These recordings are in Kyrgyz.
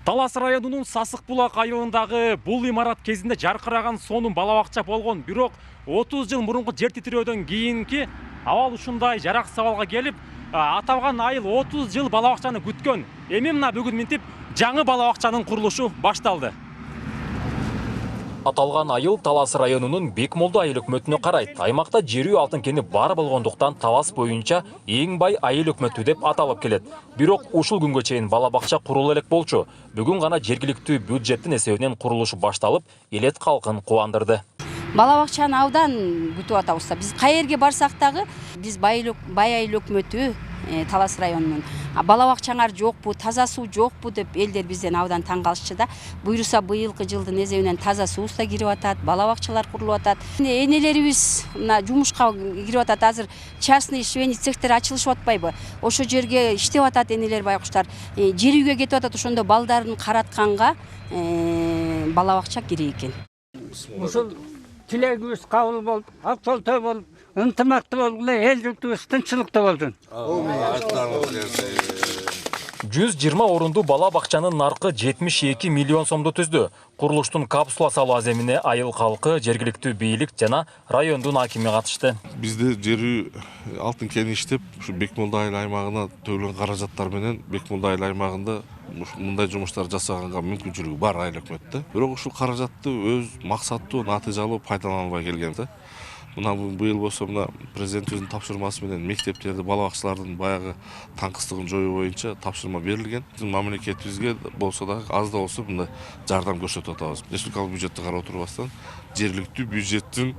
Талас районунун Сасык Булак айылындагы бул имарат кезинде жаркыраган сонун балабакча болгон, бирок 30 жыл мурунку жер титирөөдөн кийинки абал ушундай жарак сабалга келип, аталган айыл 30 жыл балабакчаны күткөн. Эми мына бүгүн минтип жаңы балабакчанын курулушу башталды. Аталган айыл Талас районунун Бекмолду айыл өкмөтүнө карайт. Аймакта жер үй алтын кени бар болгондуктан Талас боюнча эң бай айыл өкмөтү деп аталып келет. Бирок ушул күнгө чейин балабакча курулуп элек болчу. Бүгүн гана жергиликтүү бюджеттин эсебинен курулушу башталып, элет калкын кубандырды. Балабакчаны абдан күтүп атабыз. Биз кайерге барсак дагы биз бай айыл өкмөтү Талас районунун балабакчаңар жокпу, таза суу жокпу деп элдер бизден абдан таң калышчу да. Буйруса быйылкы жылдын эсебинен таза суу да кирип атат, балабакчалар курулуп атат. Энелерибиз мына жумушка кирип атат. Азыр частный швейный цехтер ачылышып атпайбы? Ошо жерге иштеп атат энелер байкуштар. Жер үйгө кетип атат, ошондо балдарын каратканга балабакча керек экен. Ушул тилегибиз кабыл болуп, акчолтой болуп, ынтымактуу болгулы, эл журтубуз тынччылыкта болсун. 120 орунду балабакчанын наркы 72 миллион сомду түздү. Курулуштун капсула салуу аземине айыл калкы, жергиликтүү бийлик жана райондун акими катышты. Бизде жер үй алтын кени иштеп, ушу Бекмолду айыл аймагына төлөнгөн каражаттар менен Бекмолду айыл аймагында мындай жумуштар жасаганга мүмкүнчүлүгү бар айыл өкмөттө. Бирок ушул каражатты өз максаттуу, натыйжалуу пайдалана албай келген да. Мына быйыл болсо мына президентибиздин тапшырмасы менен мектептерди, балабакчалардын баягы таңкыстыгын жоюу боюнча тапшырма берилген. Биздин мамлекетибизге болсо да аз да болсо мындай жардам көрсөтүп атабыз. Республикалык бюджетти карап отурбастан жергиликтүү бюджеттин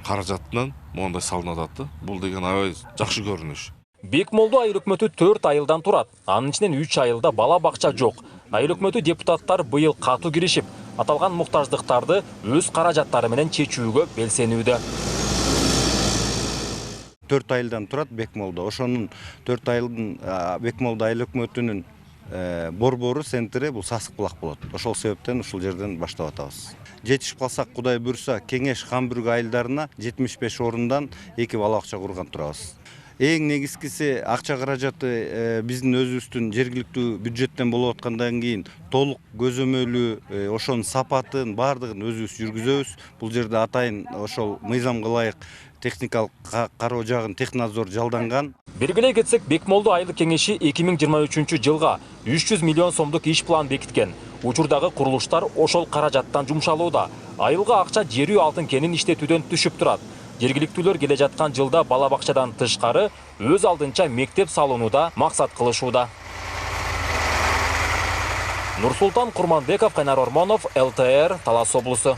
каражатынан мондай салынып атат. Бул деген аябай жакшы көрүнүш. Бекмолду айыл өкмөтү 4 айылдан турат. Анын ичинен 3 айылда балабакча жок. Айыл өкмөтү депутаттар быйыл катуу киришип, аталган муктаждыктарды өз каражаттары менен чечүүгө белсенүүдө. 4 айылдан турат Бекмолду. Ошонун 4 айылдын Бекмолду айыл өкмөтүнүн борбору центри бул Сасык Булак болот. Ошол себептен ушул жерден баштап атабыз. Жетишип калсак, Кудай буйруса, Кеңеш Хамбүрг айылдарына 75 орундан 2 балабакча курган турабыз. Эң негизгиси акча каражаты биздин өзүбүздүн жергиликтүү бюджеттен болуп аткандан кийин толук көзөмөлү, ошонун сапатын баардыгын өзүбүз жүргүзөбүз. Бул жерде атайын ошол мыйзамга ылайык техникалык кароо жагын технадзор жалданган. Белгилей кетсек, Бекмолду айыл кеңеши 2023 жылга 300 миллион сомдук иш план бекиткен. Учурдагы курулуштар ошол каражаттан жумшалууда. Айылга акча жер үй алтын кенин иштетүүдөн түшүп турат. Жергиликтүүлөр келе жаткан жылда балабакчадан тышкары өз алдынча мектеп салуунуда максат кылышууда. Нурсултан Курманбеков, Кайнар Ормонов, ЛТР, Талас облусу.